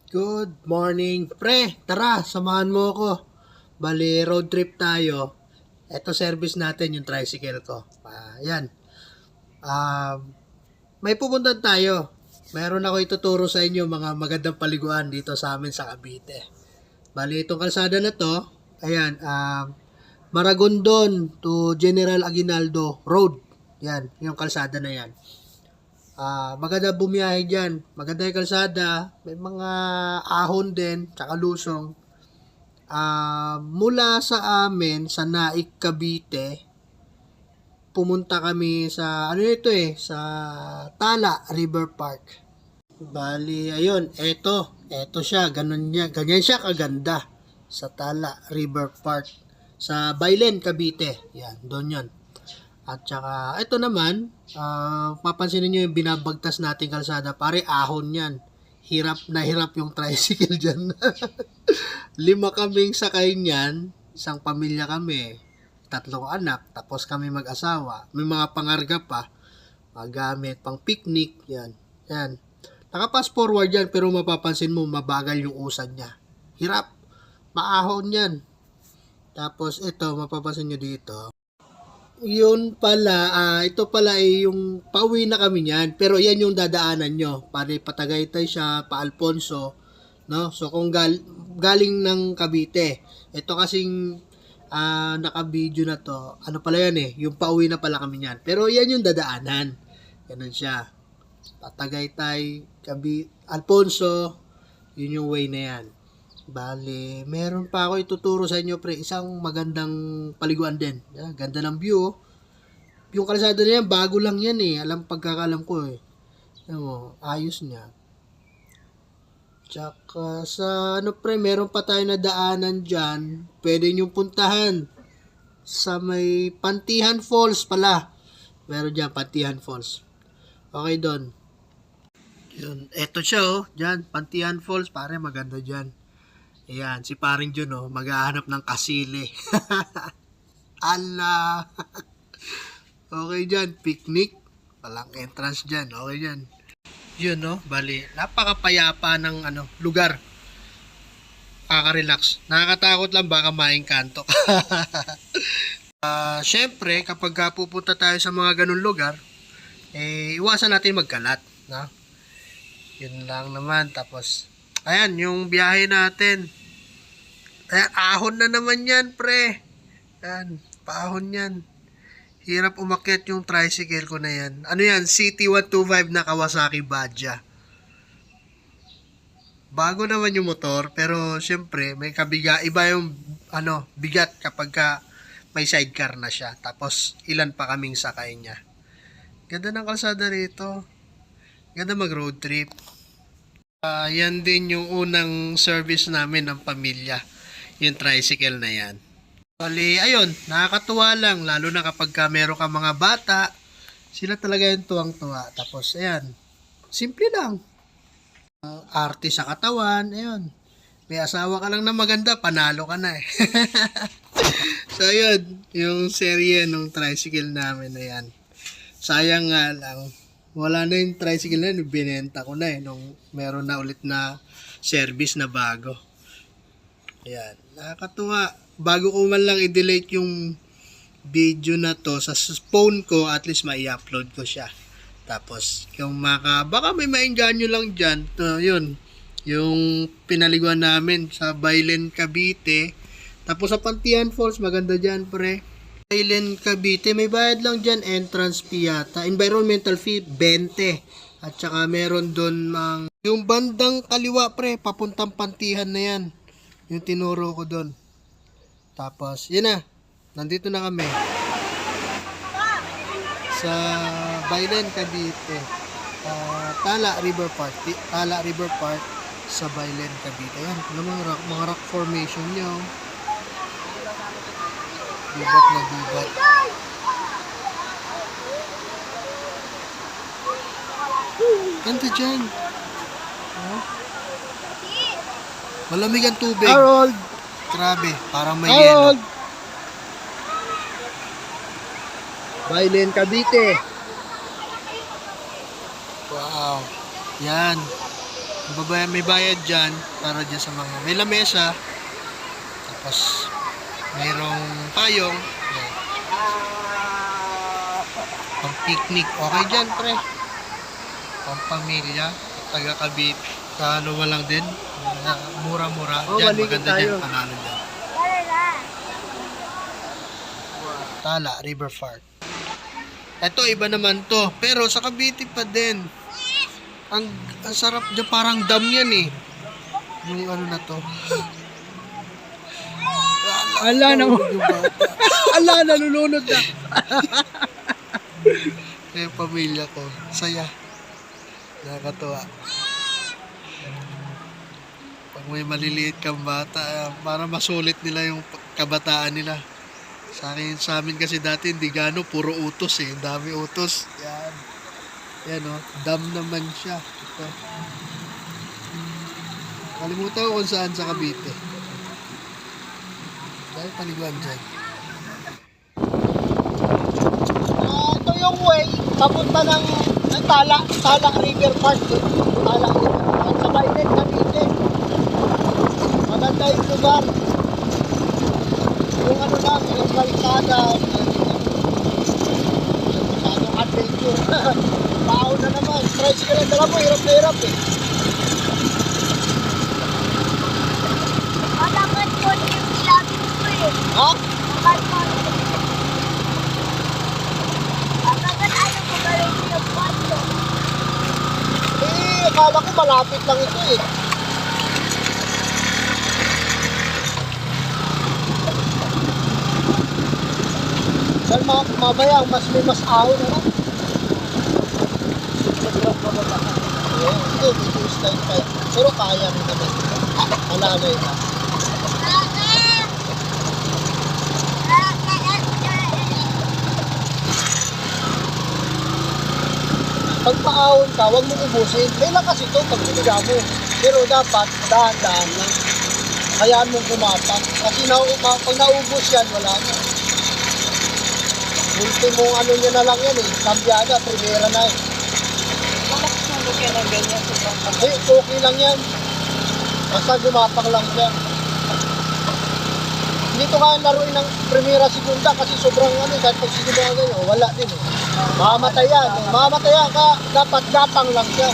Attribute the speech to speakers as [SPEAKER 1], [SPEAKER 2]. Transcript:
[SPEAKER 1] Good morning, pre. Tara, samahan mo ako. Bali, road trip tayo. Ito service natin yung tricycle ko. Ayan. May pupuntahan tayo. Meron ako ituturo sa inyo mga magandang paliguan dito sa amin sa Cavite. Bali, itong kalsada na to, ayan, Maragondon to General Aguinaldo Road. Yan, yung kalsada na yan. Maganda bumiyahe dyan. Maganda yung kalsada. May mga ahon din, tsaka lusong. Mula sa amin, sa Naik, Cavite, pumunta kami sa, sa Tala River Park. Bali, ayun, eto siya, ganyan siya kaganda sa Tala River Park. Sa Bailen, Cavite. Yan, doon yan. At saka, ito naman, papansinin nyo yung binabagtas nating kalsada. Pare, ahon yan. Hirap na hirap yung tricycle dyan. 5 kaming sakay niyan. Isang pamilya kami. 3 anak. Tapos kami mag-asawa. May mga pangarga pa. Magamit, pang picnic. Yan. Yan. Naka-fast forward yan, pero mapapansin mo, mabagal yung usad niya. Hirap. Maahon yan. Tapos, ito, mapapansin nyo dito. Yun pala, ito pala ay yung pauwi na kami niyan. Pero yan yung dadaanan nyo. Pare Patagaytay siya, pa Alfonso. No? So kung galing ng Cavite. Ito kasing naka-video na to. Ano pala yan yung pauwi na pala kami niyan. Pero yan yung dadaanan. Ganun siya. Patagaytay, Alfonso. Yun yung way na yan. Bale, meron pa ako ituturo sa inyo, pre. Isang magandang paliguan din. Yan, ganda ng view. Yung kalsada na yan, bago lang yan pagkakalam ko Alam mo, ayos niya. Tsaka sa, pre, meron pa tayo na daanan dyan. Pwede nyo puntahan. Sa may Pantihan Falls pala. Meron dyan, Pantihan Falls. Okay, doon. Yun, eto siya, dyan, Pantihan Falls. Pare, maganda dyan. Ayan, si paring Jun, maghahanap ng kasili. Ala! Okay dyan, picnic. Walang entrance dyan, okay dyan. Yun, bali, napakapayapa ng lugar. Nakaka-relax. Nakakatakot lang, baka maingkanto. Syempre, kapag pupunta tayo sa mga ganun lugar, iwasan natin magkalat. No? Yun lang naman, tapos, ayan, yung biyahe natin. Ayan, ahon na naman yan, pre. Ayan, paahon yan. Hirap umakyat yung tricycle ko na yan. Ano yan? CT125 na Kawasaki Badja. Bago naman yung motor, pero syempre, may iba yung bigat kapag may sidecar na siya. Tapos, ilan pa kaming sakay niya. Ganda ng kalsada rito. Ganda mag-road trip. Yan din yung unang service namin ng pamilya. Yung tricycle na yan. Bali, ayun, nakakatuwa lang. Lalo na kapag meron ka mga bata, sila talaga yung tuwang-tuwa. Tapos, ayan, simple lang. Arte sa katawan, ayun. May asawa ka lang na maganda, panalo ka na So, ayun, yung serye ng tricycle namin na yan. Sayang nga lang, wala na yung tricycle na yun, binenta ko na nung meron na ulit na service na bago. Ayan, nakakatuwa. Bago ko man lang i-delete yung video na to sa phone ko, at least ma-i-upload ko siya. Tapos, yung baka may maingganyo lang dyan, yun, yung pinaliguan namin sa Bailen, Cavite. Tapos sa Pantihan Falls, maganda dyan, pre. Bailen, Cavite, may bayad lang dyan, entrance fee yata. Environmental fee, 20. At saka meron doon yung bandang kaliwa, pre, papuntang Pantihan na yan. Yung tinuro ko doon. Tapos, yun na. Nandito na kami. Sa Bailen, Cavite. Tala River Park. Tala River Park sa Bailen, Cavite. Ayan, mga rock formation nyo. Gubat na gubat. Ganda dyan. Malamig ang tubig. Harold! Grabe, parang may yelo. Bailen, Cavite. Wow. Yan. May bayad dyan para dyan sa mga may lamesa. Tapos mayroong payong. Yan. Pang picnic. Okay dyan, pre. Pang pamilya. Taga Cavite. Sa ano lang din. Mura-mura.
[SPEAKER 2] Oh,
[SPEAKER 1] Dyan,
[SPEAKER 2] maligid
[SPEAKER 1] maganda
[SPEAKER 2] tayo.
[SPEAKER 1] dyan. Panalo dyan. Tala, River Park. Ito, iba naman to. Pero sa Cavite pa din. Ang sarap dyan. Parang dam yan eh. Yung ano na to.
[SPEAKER 2] Ala na mo. Ala, nalulunod na.
[SPEAKER 1] Yung pamilya ko. Saya. Nakakatuwa. Pag may maliliit kang bata, para masulit nila yung kabataan nila. Sa amin kasi dati hindi gano, puro utos eh. Ang dami utos. Yan. Yan o. Dam naman siya. Ito. Kalimutan ko kung saan sa Cavite. Dahil paliguan dyan. Ito yung way papunta ng Tala River Park. Tala River Park. Sa Bailen, Cavite. Maganda yung lugar. Yung ano lang, yung kalikada. Masyadong adventure. Pao na naman. Tricycle ang dala mo, hirap na hirap eh.
[SPEAKER 3] Dapat po yung lagi ko eh.
[SPEAKER 1] Ha?
[SPEAKER 3] Dapat po. Dapat ayaw ko gawin yung kwarto.
[SPEAKER 1] Eh, akala ko malapit lang ito eh. Dahil mamaya, may mas ahon na. Hindi, medyo style pa. Pero kaya rin naman. Malalay na. Pag paahon ka, huwag mo ubusin. May lakas ito pag siniga mo. Pero dapat, dahan-dahan lang. Hayaan mong kumapak. Kasi pag naubos yan, wala na. Ultimong ano nyo na lang yan eh. Kambyada, primera na eh.
[SPEAKER 2] Makakasunog yan ang ganyan.
[SPEAKER 1] Hindi, okay lang yan. Basta gumapak lang siya. Dito kaya laruin ng primera segunda kasi sobrang ano, kahit pag sinigay ganyan, wala din eh. Mamamatay yan. Mamamatay ka, dapat gapang lang siya.